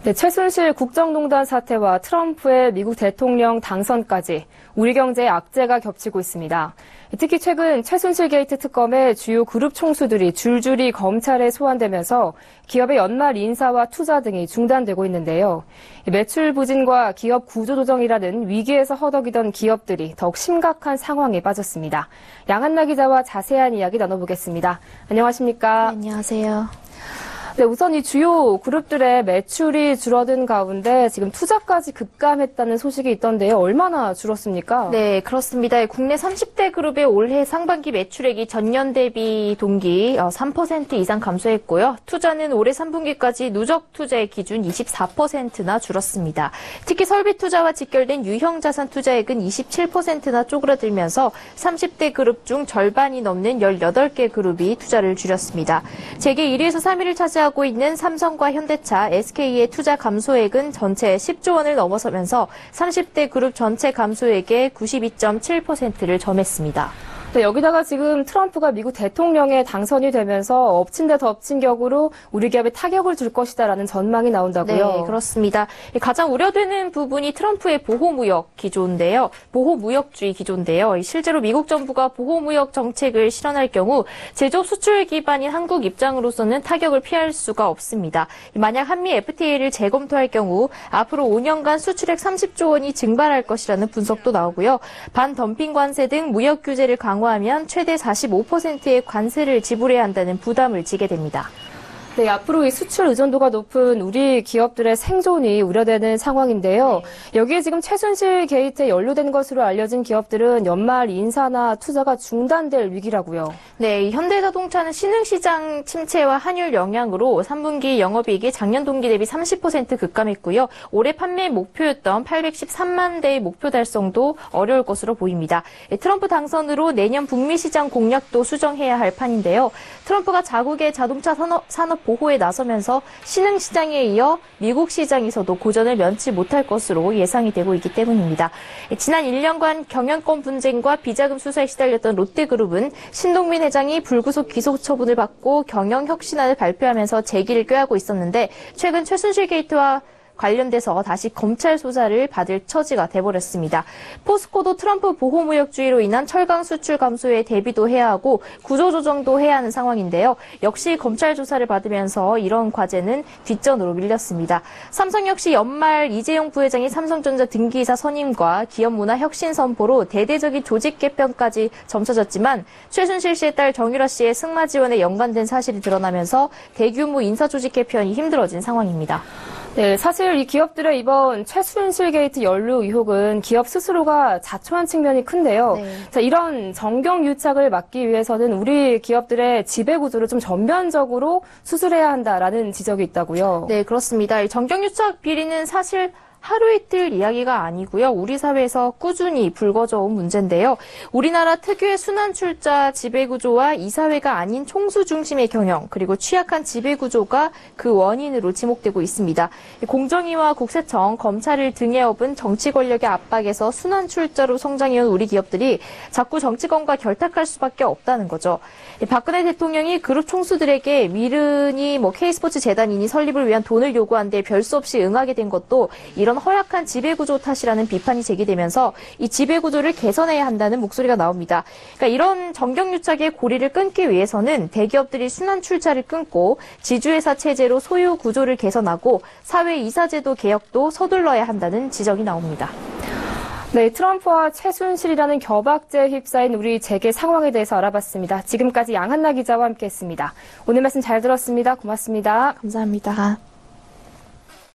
네, 최순실 국정농단 사태와 트럼프의 미국 대통령 당선까지 우리 경제에 악재가 겹치고 있습니다. 특히 최근 최순실 게이트 특검의 주요 그룹 총수들이 줄줄이 검찰에 소환되면서 기업의 연말 인사와 투자 등이 중단되고 있는데요. 매출 부진과 기업 구조조정이라는 위기에서 허덕이던 기업들이 더욱 심각한 상황에 빠졌습니다. 양한나 기자와 자세한 이야기 나눠보겠습니다. 안녕하십니까? 네, 안녕하세요. 네, 우선 이 주요 그룹들의 매출이 줄어든 가운데 지금 투자까지 급감했다는 소식이 있던데요. 얼마나 줄었습니까? 네, 그렇습니다. 국내 30대 그룹의 올해 상반기 매출액이 전년 대비 동기 3% 이상 감소했고요. 투자는 올해 3분기까지 누적 투자의 기준 24%나 줄었습니다. 특히 설비 투자와 직결된 유형 자산 투자액은 27%나 쪼그라들면서 30대 그룹 중 절반이 넘는 18개 그룹이 투자를 줄였습니다. 재계 1위에서 3위를 차지하고 있는 삼성과 현대차, SK의 투자 감소액은 전체 10조 원을 넘어서면서 30대 그룹 전체 감소액의 92.7%를 점했습니다. 네, 여기다가 지금 트럼프가 미국 대통령에 당선이 되면서 엎친 데 덮친 격으로 우리 기업에 타격을 줄 것이다라는 전망이 나온다고요. 네, 그렇습니다. 가장 우려되는 부분이 트럼프의 보호무역 기조인데요. 보호무역주의 기조인데요. 실제로 미국 정부가 보호무역 정책을 실현할 경우 제조업 수출 기반인 한국 입장으로서는 타격을 피할 수가 없습니다. 만약 한미 FTA를 재검토할 경우 앞으로 5년간 수출액 30조 원이 증발할 것이라는 분석도 나오고요. 반덤핑 관세 등 무역 규제를 강화하면 최대 45%의 관세를 지불해야 한다는 부담을 지게 됩니다. 네, 앞으로 이 수출 의존도가 높은 우리 기업들의 생존이 우려되는 상황인데요. 네. 여기에 지금 최순실 게이트에 연루된 것으로 알려진 기업들은 연말 인사나 투자가 중단될 위기라고요. 네, 현대자동차는 신흥시장 침체와 환율 영향으로 3분기 영업이익이 작년 동기 대비 30% 급감했고요. 올해 판매 목표였던 813만 대의 목표 달성도 어려울 것으로 보입니다. 트럼프 당선으로 내년 북미 시장 공략도 수정해야 할 판인데요. 트럼프가 자국의 자동차 산업 보호에 나서면서 신흥시장에 이어 미국 시장에서도 고전을 면치 못할 것으로 예상이 되고 있기 때문입니다. 지난 1년간 경영권 분쟁과 비자금 수사에 시달렸던 롯데그룹은 신동민 회장이 불구속 기소 처분을 받고 경영혁신안을 발표하면서 재기를 꾀하고 있었는데 최근 최순실 게이트와 관련돼서 다시 검찰 수사를 받을 처지가 돼버렸습니다. 포스코도 트럼프 보호무역주의로 인한 철강 수출 감소에 대비도 해야 하고 구조조정도 해야 하는 상황인데요. 역시 검찰 조사를 받으면서 이런 과제는 뒷전으로 밀렸습니다. 삼성 역시 연말 이재용 부회장이 삼성전자 등기이사 선임과 기업문화 혁신 선포로 대대적인 조직 개편까지 점쳐졌지만 최순실 씨의 딸 정유라 씨의 승마 지원에 연관된 사실이 드러나면서 대규모 인사 조직 개편이 힘들어진 상황입니다. 네, 사실 이 기업들의 이번 최순실 게이트 연루 의혹은 기업 스스로가 자초한 측면이 큰데요. 네. 자, 이런 정경유착을 막기 위해서는 우리 기업들의 지배 구조를 좀 전면적으로 수술해야 한다라는 지적이 있다고요. 네, 그렇습니다. 이 정경유착 비리는 사실 하루 이틀 이야기가 아니고요. 우리 사회에서 꾸준히 불거져온 문제인데요. 우리나라 특유의 순환출자 지배구조와 이사회가 아닌 총수 중심의 경영, 그리고 취약한 지배구조가 그 원인으로 지목되고 있습니다. 공정위와 국세청, 검찰을 등에 업은 정치 권력의 압박에서 순환출자로 성장해온 우리 기업들이 자꾸 정치권과 결탁할 수밖에 없다는 거죠. 박근혜 대통령이 그룹 총수들에게 미르니 K스포츠 재단이니 설립을 위한 돈을 요구한 데 별 수 없이 응하게 된 것도 이런 허약한 지배구조 탓이라는 비판이 제기되면서 이 지배구조를 개선해야 한다는 목소리가 나옵니다. 그러니까 이런 정경유착의 고리를 끊기 위해서는 대기업들이 순환출자를 끊고 지주회사 체제로 소유 구조를 개선하고 사회 이사제도 개혁도 서둘러야 한다는 지적이 나옵니다. 네, 트럼프와 최순실이라는 겨박제에 휩싸인 우리 재계 상황에 대해서 알아봤습니다. 지금까지 양한나 기자와 함께했습니다. 오늘 말씀 잘 들었습니다. 고맙습니다. 감사합니다.